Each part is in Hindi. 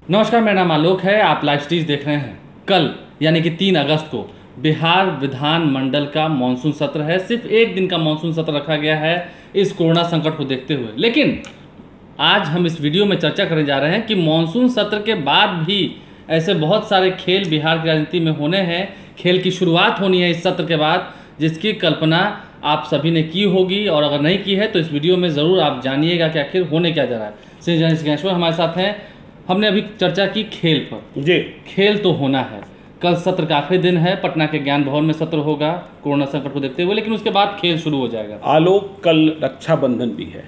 नमस्कार, मेरा नाम आलोक है। आप लाइव स्टीज देख रहे हैं। कल यानी कि 3 अगस्त को बिहार विधानमंडल का मानसून सत्र है। सिर्फ एक दिन का मानसून सत्र रखा गया है इस कोरोना संकट को देखते हुए। लेकिन आज हम इस वीडियो में चर्चा करने जा रहे हैं कि मानसून सत्र के बाद भी ऐसे बहुत सारे खेल बिहार की राजनीति में होने हैं। खेल की शुरुआत होनी है इस सत्र के बाद, जिसकी कल्पना आप सभी ने की होगी, और अगर नहीं की है तो इस वीडियो में ज़रूर आप जानिएगा कि आखिर होने क्या जा रहा है। श्री ज्ञानेश्वर हमारे साथ हैं। हमने अभी चर्चा की खेल पर। जी, खेल तो होना है। कल सत्र का आखिरी दिन है, पटना के ज्ञान भवन में सत्र होगा कोरोना संकट को देखते हुए, लेकिन उसके बाद खेल शुरू हो जाएगा। आलोक, कल रक्षाबंधन भी है।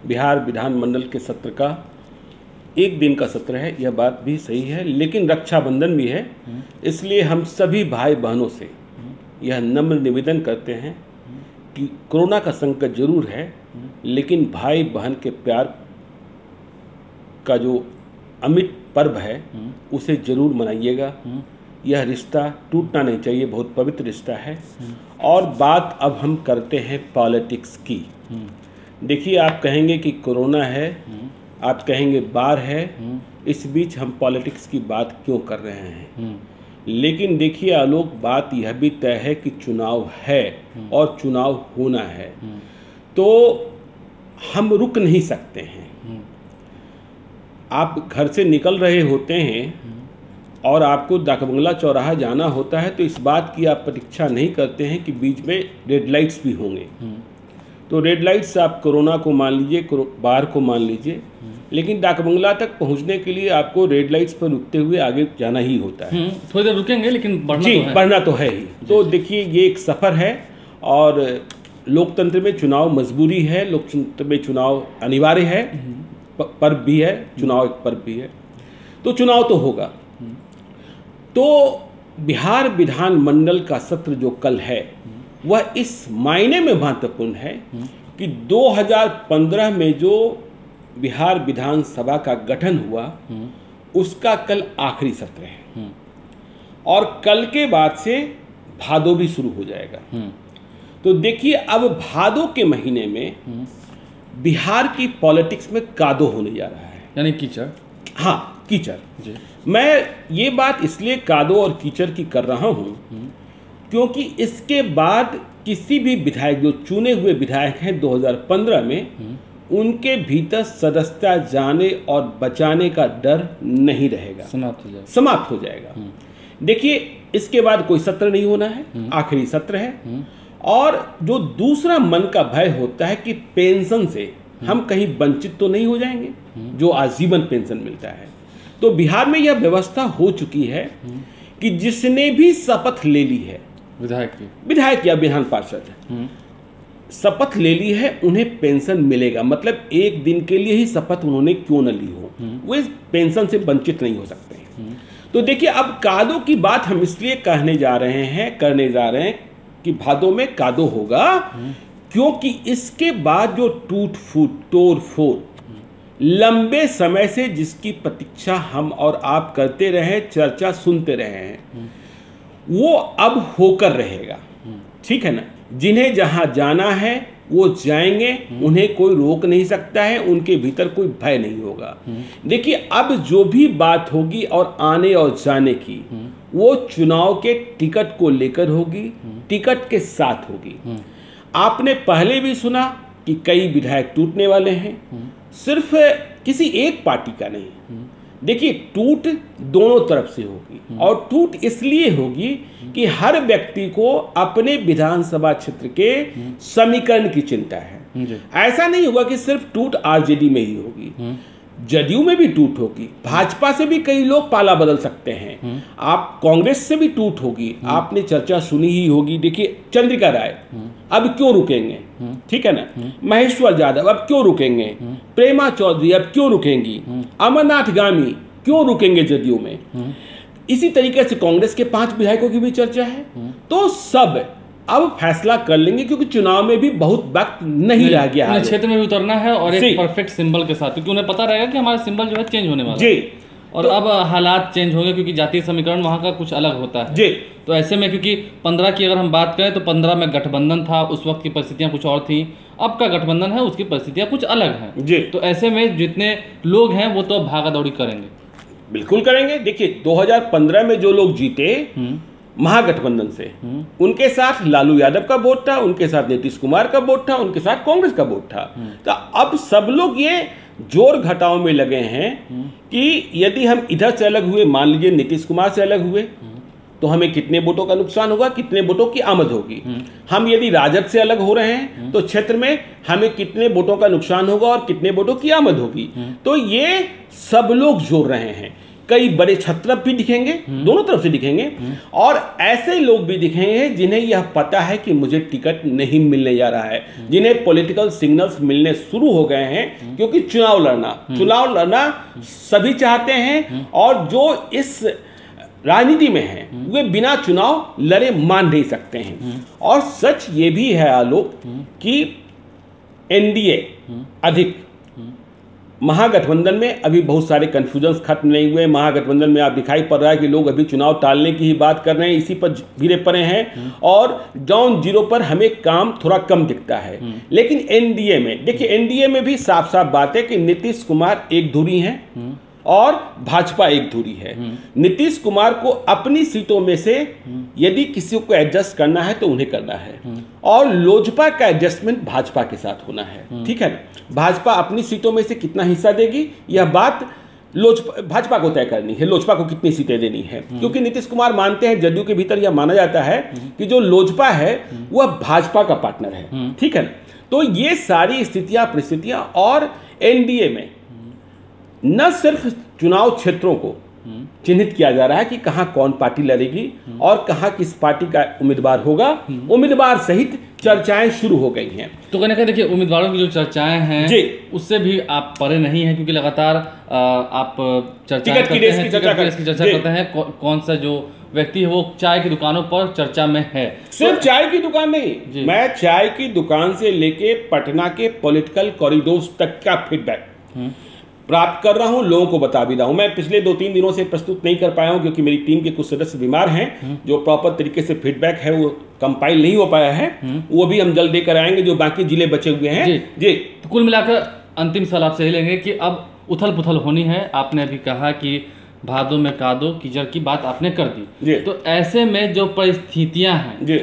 बिहार विधानमंडल के सत्र का एक दिन का सत्र है, यह बात भी सही है, लेकिन रक्षाबंधन भी है। इसलिए हम सभी भाई बहनों से यह नम्र निवेदन करते हैं कि कोरोना का संकट जरूर है, लेकिन भाई बहन के प्यार का जो अमिट पर्व है उसे जरूर मनाइएगा। यह रिश्ता टूटना नहीं चाहिए, बहुत पवित्र रिश्ता है। और बात अब हम करते हैं पॉलिटिक्स की। देखिए, आप कहेंगे कि कोरोना है, आप कहेंगे बाढ़ है, इस बीच हम पॉलिटिक्स की बात क्यों कर रहे हैं? लेकिन देखिए आलोक, बात यह भी तय है कि चुनाव है और चुनाव होना है, तो हम रुक नहीं सकते हैं। आप घर से निकल रहे होते हैं और आपको डाकबंगला चौराहा जाना होता है, तो इस बात की आप प्रतीक्षा नहीं करते हैं कि बीच में रेड लाइट्स भी होंगे। तो रेड लाइट्स आप कोरोना को मान लीजिए, बाढ़ को मान लीजिए, लेकिन डाकबंगला तक पहुंचने के लिए आपको रेड लाइट्स पर रुकते हुए आगे जाना ही होता है। थोड़ी देर रुकेंगे, लेकिन बढ़ना तो है ही। तो देखिए, ये एक सफ़र है और लोकतंत्र में चुनाव मजबूरी है, लोकतंत्र में चुनाव अनिवार्य है, पर्व भी है, चुनाव एक पर्व भी है, तो चुनाव तो होगा। तो बिहार विधानमंडल का सत्र जो कल है वह इस मायने में महत्वपूर्ण है कि 2015 में जो बिहार विधानसभा का गठन हुआ उसका कल आखिरी सत्र है, और कल के बाद से भादो भी शुरू हो जाएगा। तो देखिए, अब भादो के महीने में बिहार की पॉलिटिक्स में कादो होने जा रहा है, यानी कीचड़। हाँ, कीचड़। मैं ये बात इसलिए कादो और कीचड़ की कर रहा हूँ क्योंकि इसके बाद किसी भी विधायक, जो चुने हुए विधायक हैं 2015 में, उनके भीतर सदस्यता जाने और बचाने का डर नहीं रहेगा, समाप्त हो जाएगा। देखिए, इसके बाद कोई सत्र नहीं होना है, आखिरी सत्र है। और जो दूसरा मन का भय होता है कि पेंशन से हम कहीं वंचित तो नहीं हो जाएंगे, जो आजीवन पेंशन मिलता है। तो बिहार में यह व्यवस्था हो चुकी है कि जिसने भी शपथ ले ली है, विधायक या विधान पार्षद शपथ ले ली है, उन्हें पेंशन मिलेगा। मतलब एक दिन के लिए ही शपथ उन्होंने क्यों न ली हो, वो इस पेंशन से वंचित नहीं हो सकते हैं। तो देखिए, अब कादो की बात हम इसलिए करने जा रहे हैं कि भादो में कादो होगा, क्योंकि इसके बाद जो टूट फूट, तोड़ फोड़, लंबे समय से जिसकी प्रतीक्षा हम और आप करते रहे, चर्चा सुनते रहे हैं, वो अब होकर रहेगा। ठीक है ना? जिन्हें जहां जाना है वो जाएंगे, उन्हें कोई रोक नहीं सकता है, उनके भीतर कोई भय नहीं होगा। देखिए, अब जो भी बात होगी और आने और जाने की, वो चुनाव के टिकट को लेकर होगी, टिकट के साथ होगी। आपने पहले भी सुना कि कई विधायक टूटने वाले हैं, सिर्फ किसी एक पार्टी का नहीं। देखिए, टूट दोनों तरफ से होगी, और टूट इसलिए होगी कि हर व्यक्ति को अपने विधानसभा क्षेत्र के समीकरण की चिंता है। ऐसा नहीं होगा कि सिर्फ टूट आरजेडी में ही होगी, जदयू में भी टूट होगी, भाजपा से भी कई लोग पाला बदल सकते हैं, आप कांग्रेस से भी टूट होगी। आपने चर्चा सुनी ही होगी। देखिए, चंद्रिका राय अब क्यों रुकेंगे, ठीक है ना? महेश्वर यादव अब क्यों रुकेंगे, प्रेमा चौधरी अब क्यों रुकेंगी, अमरनाथ गामी क्यों रुकेंगे जदयू में। इसी तरीके से कांग्रेस के 5 विधायकों की भी चर्चा है। तो सब अब फैसला कर लेंगे, क्योंकि चुनाव में भी बहुत वक्त नहीं रह गया है। क्षेत्र में भी उतरना है, और एक परफेक्ट सिंबल के साथ, क्योंकि उन्हें पता रहेगा कि हमारा सिंबल जो है चेंज होने वाला है। और तो अब हालात चेंज होंगे, क्योंकि जातीय समीकरण वहाँ का कुछ अलग होता है। तो ऐसे में, क्योंकि 15 की अगर हम बात करें तो 15 में गठबंधन था, उस वक्त की परिस्थितियाँ कुछ और थी। अब का गठबंधन है, उसकी परिस्थितियाँ कुछ अलग हैं। तो ऐसे में जितने लोग हैं वो तो अब भागा दौड़ी करेंगे। बिल्कुल करेंगे। देखिए 2015 में जो लोग जीते महागठबंधन से, उनके साथ लालू यादव का वोट था, उनके साथ नीतीश कुमार का वोट था, उनके साथ कांग्रेस का वोट था। तो अब सब लोग ये जोर घटाव में लगे हैं कि यदि हम इधर से अलग हुए, मान लीजिए नीतीश कुमार से अलग हुए, तो हमें कितने वोटों का नुकसान होगा, कितने वोटों की आमद होगी। हम यदि राजद से अलग हो रहे हैं तो क्षेत्र में हमें कितने वोटों का नुकसान होगा और कितने वोटों की आमद होगी। तो ये सब लोग जोड़ रहे हैं। कई बड़े छत्रप भी दिखेंगे, दोनों तरफ से दिखेंगे, और ऐसे लोग भी दिखेंगे जिन्हें यह पता है कि मुझे टिकट नहीं मिलने जा रहा है, जिन्हें पॉलिटिकल सिग्नल्स मिलने शुरू हो गए हैं, क्योंकि चुनाव लड़ना सभी चाहते हैं, और जो इस राजनीति में हैं वे बिना चुनाव लड़े मान नहीं सकते हैं। और सच ये भी है आलोक कि एनडीए अधिक महागठबंधन में अभी बहुत सारे कंफ्यूजन्स खत्म नहीं हुए। महागठबंधन में आप दिखाई पड़ रहा है कि लोग अभी चुनाव टालने की ही बात कर रहे हैं, इसी पर भिड़े पड़े हैं, और ग्राउंड जीरो पर हमें काम थोड़ा कम दिखता है। लेकिन एनडीए में देखिए, एनडीए में भी साफ साफ बात है कि नीतीश कुमार एक धुरी हैं और भाजपा एक धुरी है। नीतीश कुमार को अपनी सीटों में से यदि किसी को एडजस्ट करना है तो उन्हें करना है, और लोजपा का एडजस्टमेंट भाजपा के साथ होना है। ठीक है, भाजपा अपनी सीटों में से कितना हिस्सा देगी यह बात भाजपा को तय करनी है, लोजपा को कितनी सीटें देनी है। क्योंकि नीतीश कुमार मानते हैं, जदयू के भीतर यह माना जाता है कि जो लोजपा है वह भाजपा का पार्टनर है। ठीक है, तो ये सारी स्थितियां परिस्थितियां, और एनडीए में न सिर्फ चुनाव क्षेत्रों को चिन्हित किया जा रहा है कि कहां कौन पार्टी लड़ेगी और कहां किस पार्टी का उम्मीदवार होगा, उम्मीदवार सहित चर्चाएं शुरू हो गई हैं। तो कहने का देखिए, उम्मीदवारों की जो चर्चाएं हैं जी, उससे भी आप परे नहीं हैं, क्योंकि लगातार आप चर्चा करते हैं कौन सा जो व्यक्ति है वो चाय की दुकानों पर चर्चा में है। सिर्फ चाय की दुकान नहीं, मैं चाय की दुकान से लेके पटना के पॉलिटिकल कॉरिडोर्स तक का फीडबैक प्राप्त कर रहा हूं, लोगों को बता भी रहा हूं। मैं पिछले 2-3 दिनों से प्रस्तुत नहीं कर पाया हूं क्योंकि मेरी टीम के कुछ सदस्य बीमार हैं, जो प्रॉपर तरीके से फीडबैक है वो कंपाइल नहीं हो पाया है, वो भी हम जल्द देकर आएंगे जो बाकी जिले बचे हुए हैं। जी, तो कुल मिलाकर अंतिम सवाल आपसे यही लेंगे कि अब उथल पुथल होनी है। आपने अभी कहा कि भादों में कादो कीचड़ की बात आपने कर दी, तो ऐसे में जो परिस्थितियां हैं जी,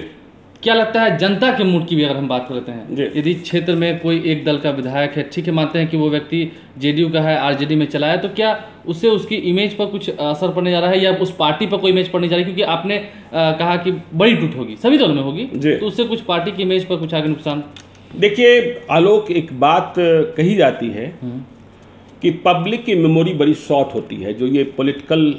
क्या लगता है जनता के मूड की भी अगर हम बात करते हैं, यदि क्षेत्र में कोई एक दल का विधायक है, ठीक है, मानते हैं कि वो व्यक्ति जेडीयू का है, आरजेडी में चला है, तो क्या उससे उसकी इमेज पर कुछ असर पड़ने जा रहा है या उस पार्टी पर कोई इमेज पड़ने जा रही है? क्योंकि आपने कहा कि बड़ी टूट होगी, सभी दलों में होगी, तो उससे कुछ पार्टी की इमेज पर कुछ आगे नुकसान? देखिए आलोक, एक बात कही जाती है कि पब्लिक की मेमोरी बड़ी शॉर्ट होती है। जो ये पॉलिटिकल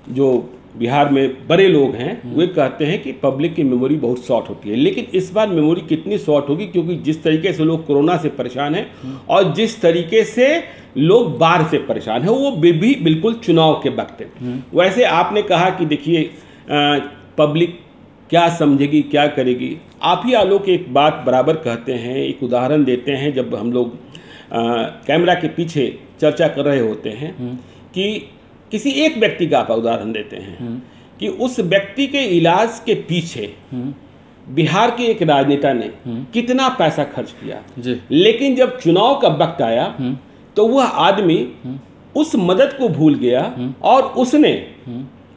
जो बिहार में बड़े लोग हैं वे कहते हैं कि पब्लिक की मेमोरी बहुत शॉर्ट होती है, लेकिन इस बार मेमोरी कितनी शॉर्ट होगी, क्योंकि जिस तरीके से लोग कोरोना से परेशान हैं और जिस तरीके से लोग बाढ़ से परेशान हैं, वो भी बिल्कुल चुनाव के वक्त है। वैसे आपने कहा कि देखिए पब्लिक क्या समझेगी, क्या करेगी। आप ही आलोक एक बात बराबर कहते हैं, एक उदाहरण देते हैं, जब हम लोग कैमरा के पीछे चर्चा कर रहे होते हैं कि किसी एक व्यक्ति का आप उदाहरण देते हैं कि उस व्यक्ति के इलाज के पीछे बिहार के एक राजनेता ने कितना पैसा खर्च किया, लेकिन जब चुनाव का वक्त आया तो वह आदमी उस मदद को भूल गया और उसने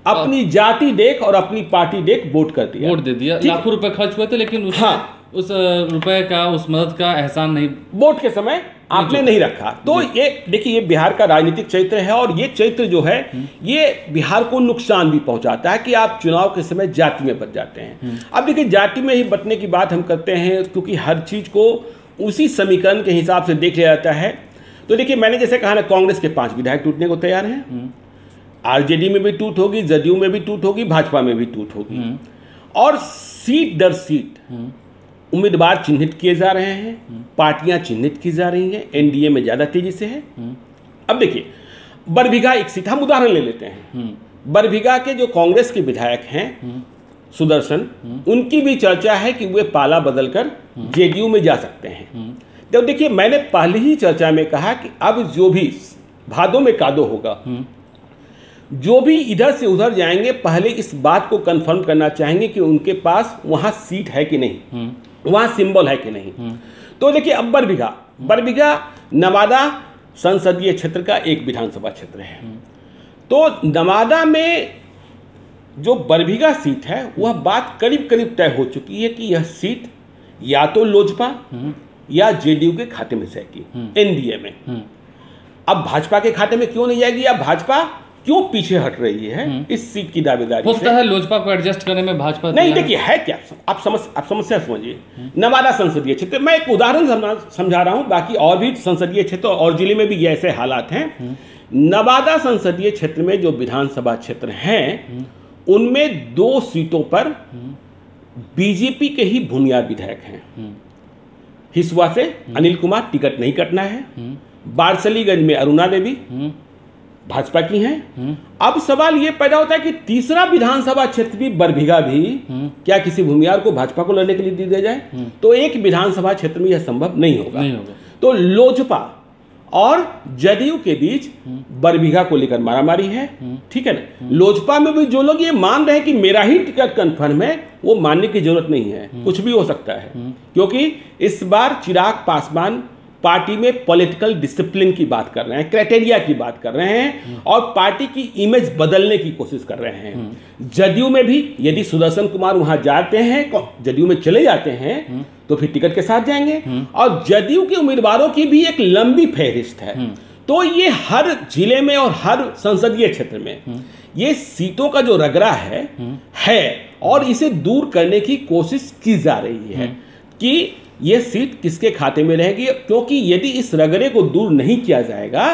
अपनी जाति देख और अपनी पार्टी देख वोट कर दिया, वोट दे दिया। लाखों रुपए खर्च हुए थे, लेकिन उस रुपए का, उस मदद का एहसान नहीं वोट के समय आपने नहीं रखा। तो ये देखिए, ये बिहार का राजनीतिक चरित्र है, और ये चरित्र जो है ये बिहार को नुकसान भी पहुंचाता है कि आप चुनाव के समय जाति में बच जाते हैं। अब देखिए, जाति में ही बटने की बात हम करते हैं क्योंकि हर चीज को उसी समीकरण के हिसाब से देख लिया जाता है। तो देखिए, मैंने जैसे कहा ना, कांग्रेस के 5 विधायक टूटने को तैयार हैं, आरजेडी में भी टूट होगी, जदयू में भी टूट होगी, भाजपा में भी टूट होगी, और सीट दर सीट उम्मीदवार चिन्हित किए जा रहे हैं, पार्टियां चिन्हित की जा रही हैं, एनडीए में ज्यादा तेजी से है। अब देखिए, बरबीघा एक सीट हम उदाहरण ले लेते हैं। बरबीघा के जो कांग्रेस के विधायक हैं सुदर्शन, उनकी भी चर्चा है कि वे पाला बदलकर जेडीयू में जा सकते हैं। तो देखिए, मैंने पहले ही चर्चा में कहा कि अब जो भी भादों में कादो होगा, जो भी इधर से उधर जाएंगे, पहले इस बात को कंफर्म करना चाहेंगे कि उनके पास वहां सीट है कि नहीं, वहां सिंबल है कि नहीं। तो देखिए, अब बरबीघा नवादा संसदीय क्षेत्र का एक विधानसभा क्षेत्र है। तो नवादा में जो बरबीघा सीट है वह बात करीब करीब तय हो चुकी है कि यह सीट या तो लोजपा या जेडीयू के खाते में जाएगी, एनडीए में। अब भाजपा के खाते में क्यों नहीं जाएगी, या भाजपा क्यों पीछे हट रही है इस सीट की दावेदारी हो सकता है लोजपा को एडजस्ट करने में भाजपा नहीं। देखिए है क्या, आप समस्या समझिए। नवादा संसदीय क्षेत्र, मैं एक उदाहरण समझा रहा हूं, बाकी और भी संसदीय क्षेत्र और जिले में भी ऐसे हालात हैं। नवादा संसदीय क्षेत्र में जो विधानसभा क्षेत्र हैं उनमें 2 सीटों पर बीजेपी के ही बुनियाद विधायक हैं। हिसुआ से अनिल कुमार टिकट नहीं कटना है, बारसलीगंज में अरुणा देवी भाजपा की हैं। अब सवाल ये पैदा होता है कि तीसरा विधानसभा क्षेत्र भी बरबीघा भी क्या किसी भूमिहार को भाजपा को लड़ने के लिए दे दिया जाए? तो एक विधानसभा क्षेत्र में यह संभव नहीं होगा। तो लोजपा और जदयू के बीच बरबीघा को लेकर मारामारी है, ठीक है ना। लोजपा में भी जो लोग ये मान रहे हैं कि मेरा ही टिकट कंफर्म है, वो मानने की जरूरत नहीं है, कुछ भी हो सकता है, क्योंकि इस बार चिराग पासवान पार्टी में पॉलिटिकल डिसिप्लिन की बात कर रहे हैं, क्राइटेरिया की बात कर रहे हैं और पार्टी की इमेज बदलने की कोशिश कर रहे हैं। जदयू में भी यदि सुदर्शन कुमार वहां जाते हैं, जदयू में चले जाते हैं, तो फिर टिकट के साथ जाएंगे। और जदयू के उम्मीदवारों की भी एक लंबी फहरिस्त है। तो ये हर जिले में और हर संसदीय क्षेत्र में ये सीटों का जो रगड़ा है और इसे दूर करने की कोशिश की जा रही है कि ये सीट किसके खाते में रहेगी, क्योंकि यदि इस रगड़े को दूर नहीं किया जाएगा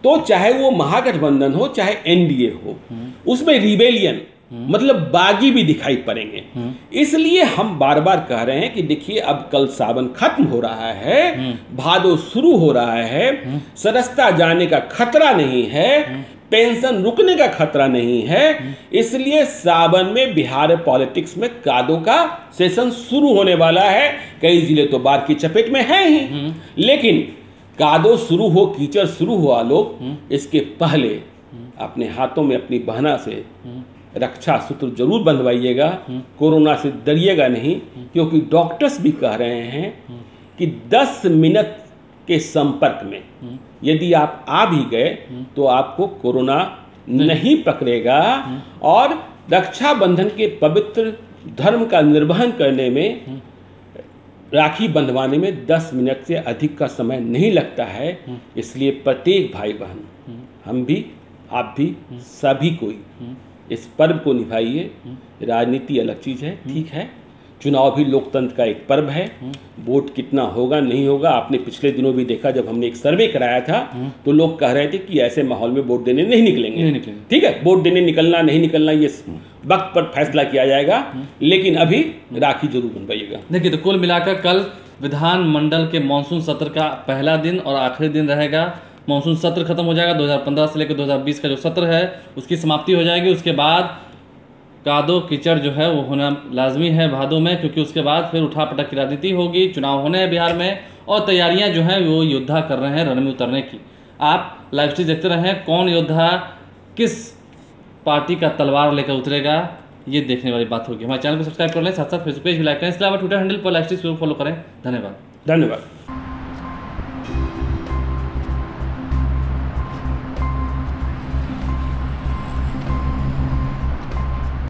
तो चाहे वो महागठबंधन हो चाहे एनडीए हो, उसमें रिबेलियन मतलब बागी भी दिखाई पड़ेंगे। इसलिए हम बार बार कह रहे हैं कि देखिए अब कल सावन खत्म हो रहा है, भादो शुरू हो रहा है, सदस्यता जाने का खतरा नहीं है, पेंशन रुकने का खतरा नहीं है। इसलिए सावन में बिहार पॉलिटिक्स में कादो का सेशन शुरू होने वाला है। कई जिले तो बाढ़ की चपेट में हैं ही, लेकिन कादो शुरू हो, कीचड़ शुरू हुआ, लोग इसके पहले अपने हाथों में अपनी बहना से रक्षा सूत्र जरूर बंधवाइएगा, कोरोना से डरिएगा नहीं, क्योंकि डॉक्टर्स भी कह रहे हैं कि 10 मिनट के संपर्क में यदि आप आ भी गए तो आपको कोरोना नहीं पकड़ेगा। और रक्षाबंधन के पवित्र धर्म का निर्वहन करने में, राखी बंधवाने में 10 मिनट से अधिक का समय नहीं लगता है। इसलिए प्रत्येक भाई बहन, हम भी आप भी सभी कोई इस पर्व को निभाइए। राजनीति अलग चीज़ है, ठीक है, चुनाव भी लोकतंत्र का एक पर्व है। वोट कितना होगा नहीं होगा, आपने पिछले दिनों भी देखा, जब हमने एक सर्वे कराया था तो लोग कह रहे थे कि ऐसे माहौल में वोट देने नहीं निकलेंगे। ठीक है, वोट देने निकलना नहीं निकलना ये वक्त पर फैसला किया जाएगा, लेकिन अभी राखी जरूर बनवाइएगा। देखिए, तो कुल मिलाकर कल विधानमंडल के मानसून सत्र का पहला दिन और आखिरी दिन रहेगा। मानसून सत्र खत्म हो जाएगा, 2015 से लेकर 2020 का जो सत्र है उसकी समाप्ति हो जाएगी। उसके बाद कादो कीचड़ जो है वो होना लाजमी है भादों में, क्योंकि उसके बाद फिर उठापटक की राजनीति होगी, चुनाव होने हैं बिहार में और तैयारियां जो हैं वो योद्धा कर रहे हैं रण में उतरने की। आप लाइव स्ट्रीम देखते रहें, कौन योद्धा किस पार्टी का तलवार लेकर उतरेगा, ये देखने वाली बात होगी। हमारे चैनल को सब्सक्राइब कर लें, साथ साथ फेसबुक पेज भी लाइक करें, इसके अलावा ट्विटर हैंडल पर लाइव स्ट्रीम फॉलो करें। धन्यवाद।